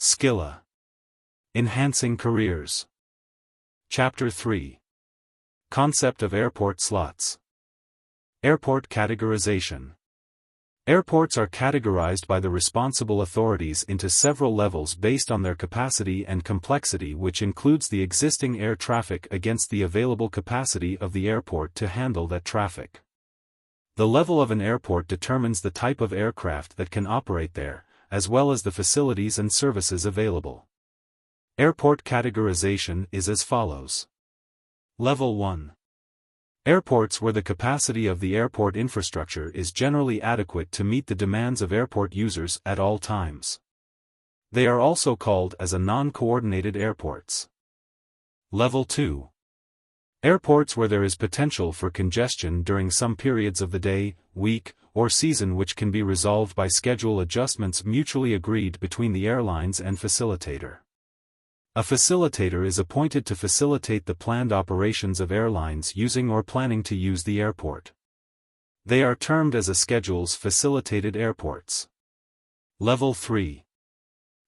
Sqilah. Enhancing Careers. Chapter 3. Concept of Airport Slots. Airport Categorization. Airports are categorized by the responsible authorities into several levels based on their capacity and complexity, which includes the existing air traffic against the available capacity of the airport to handle that traffic. The level of an airport determines the type of aircraft that can operate there, as well as the facilities and services available. Airport categorization is as follows. Level 1. Airports where the capacity of the airport infrastructure is generally adequate to meet the demands of airport users at all times. They are also called as non-coordinated airports. Level 2. Airports where there is potential for congestion during some periods of the day, week, or season, which can be resolved by schedule adjustments mutually agreed between the airlines and facilitator. A facilitator is appointed to facilitate the planned operations of airlines using or planning to use the airport. They are termed as a schedules facilitated airports. Level 3.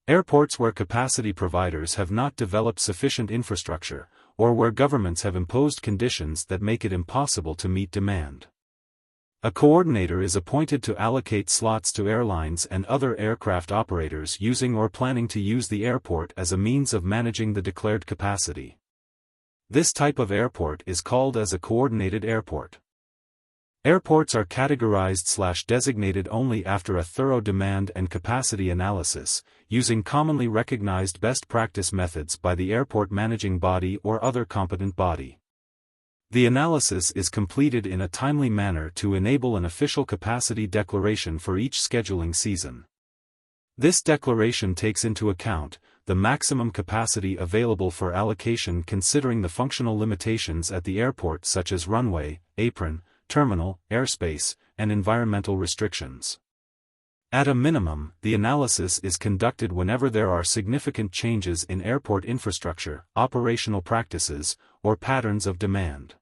Airports where capacity providers have not developed sufficient infrastructure, or where governments have imposed conditions that make it impossible to meet demand. A coordinator is appointed to allocate slots to airlines and other aircraft operators using or planning to use the airport as a means of managing the declared capacity. This type of airport is called as a coordinated airport. Airports are categorized/designated only after a thorough demand and capacity analysis, using commonly recognized best practice methods by the airport managing body or other competent body. The analysis is completed in a timely manner to enable an official capacity declaration for each scheduling season. This declaration takes into account the maximum capacity available for allocation, considering the functional limitations at the airport such as runway, apron, terminal, airspace, and environmental restrictions. At a minimum, the analysis is conducted whenever there are significant changes in airport infrastructure, operational practices, or patterns of demand.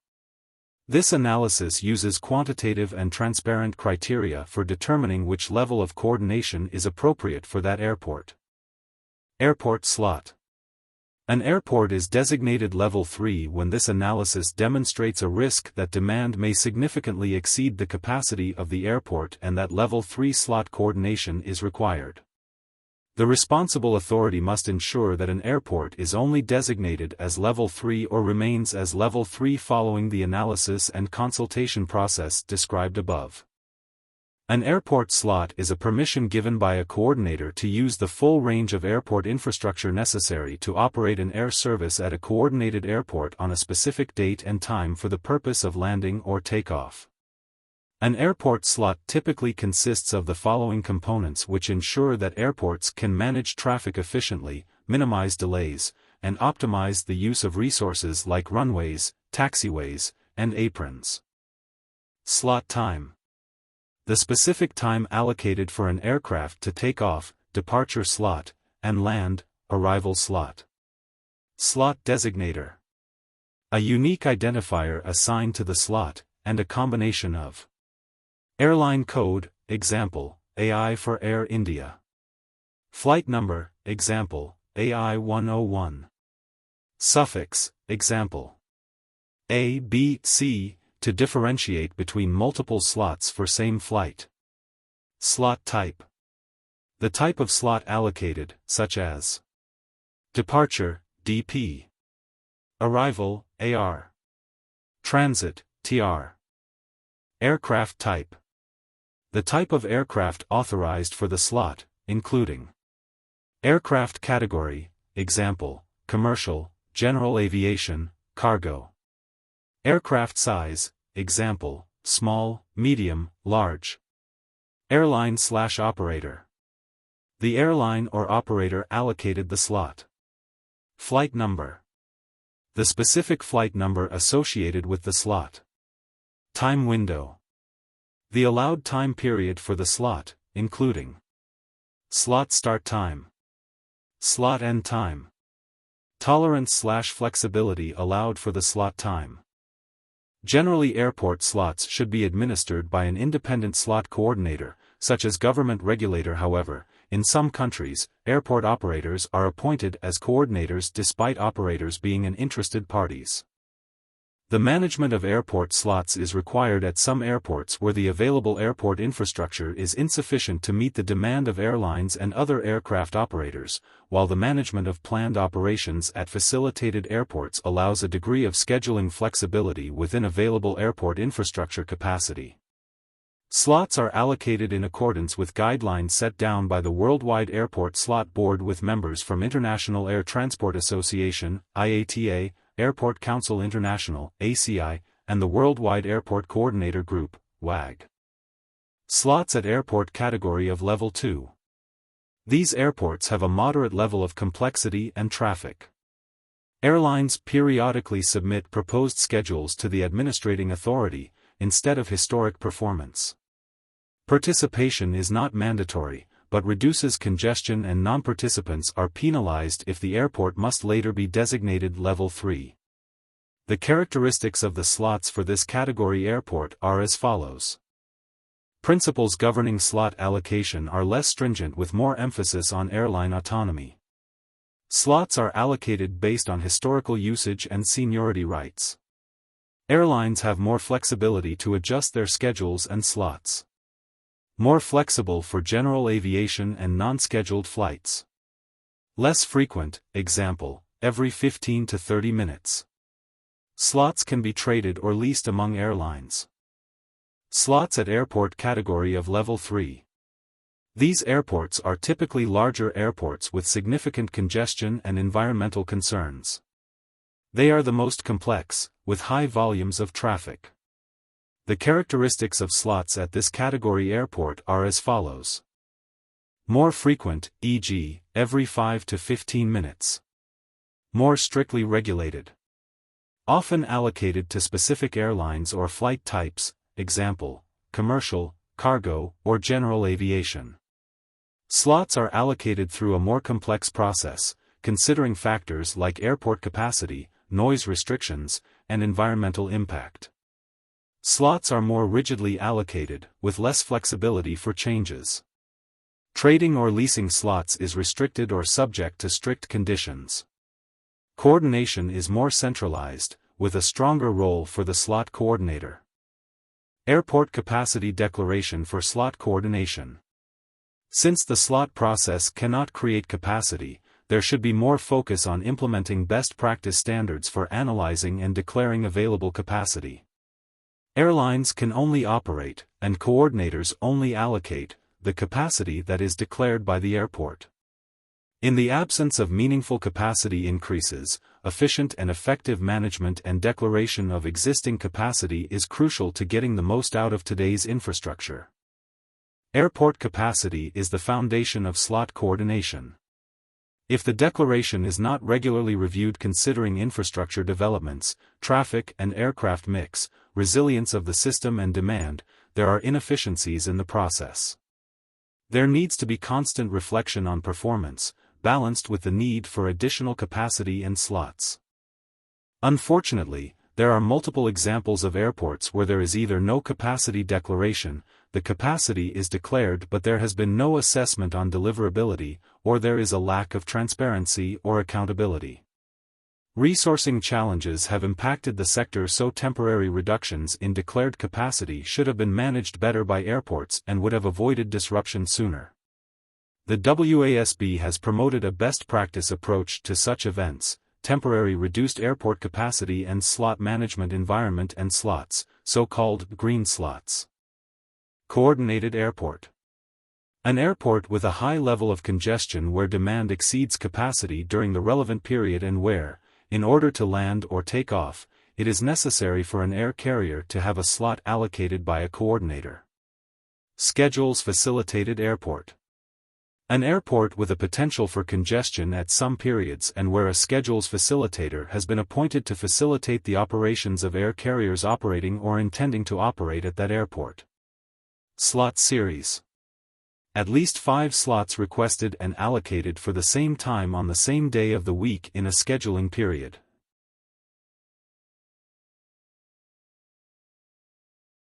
This analysis uses quantitative and transparent criteria for determining which level of coordination is appropriate for that airport. Airport slot. An airport is designated Level 3 when this analysis demonstrates a risk that demand may significantly exceed the capacity of the airport and that Level 3 slot coordination is required. The responsible authority must ensure that an airport is only designated as Level 3 or remains as Level 3 following the analysis and consultation process described above. An airport slot is a permission given by a coordinator to use the full range of airport infrastructure necessary to operate an air service at a coordinated airport on a specific date and time for the purpose of landing or takeoff. An airport slot typically consists of the following components, which ensure that airports can manage traffic efficiently, minimize delays, and optimize the use of resources like runways, taxiways, and aprons. Slot time. The specific time allocated for an aircraft to take off, departure slot, and land, arrival slot. Slot designator. A unique identifier assigned to the slot, and a combination of airline code, example, AI for Air India. Flight number, example, AI 101. Suffix, example, A, B, C, to differentiate between multiple slots for same flight. Slot type. The type of slot allocated, such as departure, DP. Arrival, AR. Transit, TR. Aircraft type. The type of aircraft authorized for the slot, including aircraft category, example, commercial, general aviation, cargo. Aircraft size, example, small, medium, large. Airline/operator. The airline or operator allocated the slot. Flight number. The specific flight number associated with the slot. Time window. The allowed time period for the slot, including slot start time, slot end time, tolerance/flexibility allowed for the slot time. Generally, airport slots should be administered by an independent slot coordinator, such as government regulator. However, in some countries, airport operators are appointed as coordinators despite operators being interested parties. The management of airport slots is required at some airports where the available airport infrastructure is insufficient to meet the demand of airlines and other aircraft operators, while the management of planned operations at facilitated airports allows a degree of scheduling flexibility within available airport infrastructure capacity. Slots are allocated in accordance with guidelines set down by the Worldwide Airport Slot Board with members from International Air Transport Association, IATA, Airport Council International, ACI, and the Worldwide Airport Coordinator Group, WASG. Slots at airport category of Level 2. These airports have a moderate level of complexity and traffic. Airlines periodically submit proposed schedules to the administrating authority, instead of historic performance. Participation is not mandatory, but reduces congestion, and non-participants are penalized if the airport must later be designated Level 3. The characteristics of the slots for this category airport are as follows. Principles governing slot allocation are less stringent with more emphasis on airline autonomy. Slots are allocated based on historical usage and seniority rights. Airlines have more flexibility to adjust their schedules and slots. More flexible for general aviation and non-scheduled flights. Less frequent, example, every 15 to 30 minutes. Slots can be traded or leased among airlines. Slots at airport category of Level 3. These airports are typically larger airports with significant congestion and environmental concerns. They are the most complex, with high volumes of traffic. The characteristics of slots at this category airport are as follows. More frequent, e.g., every 5 to 15 minutes. More strictly regulated. Often allocated to specific airlines or flight types, example, commercial, cargo, or general aviation. Slots are allocated through a more complex process, considering factors like airport capacity, noise restrictions, and environmental impact. Slots are more rigidly allocated, with less flexibility for changes. Trading or leasing slots is restricted or subject to strict conditions. Coordination is more centralized, with a stronger role for the slot coordinator. Airport capacity declaration for slot coordination. Since the slot process cannot create capacity, there should be more focus on implementing best practice standards for analyzing and declaring available capacity. Airlines can only operate, and coordinators only allocate, the capacity that is declared by the airport. In the absence of meaningful capacity increases, efficient and effective management and declaration of existing capacity is crucial to getting the most out of today's infrastructure. Airport capacity is the foundation of slot coordination. If the declaration is not regularly reviewed considering infrastructure developments, traffic and aircraft mix, resilience of the system and demand, there are inefficiencies in the process. There needs to be constant reflection on performance, balanced with the need for additional capacity and slots. Unfortunately, there are multiple examples of airports where there is either no capacity declaration, the capacity is declared but there has been no assessment on deliverability, or there is a lack of transparency or accountability. Resourcing challenges have impacted the sector, so temporary reductions in declared capacity should have been managed better by airports and would have avoided disruption sooner. The WASB has promoted a best practice approach to such events: temporary reduced airport capacity and slot management environment and slots, so-called green slots. Coordinated airport. An airport with a high level of congestion where demand exceeds capacity during the relevant period and where, in order to land or take off, it is necessary for an air carrier to have a slot allocated by a coordinator. Schedules facilitated airport. An airport with a potential for congestion at some periods and where a schedules facilitator has been appointed to facilitate the operations of air carriers operating or intending to operate at that airport. Slot series. At least 5 slots requested and allocated for the same time on the same day of the week in a scheduling period.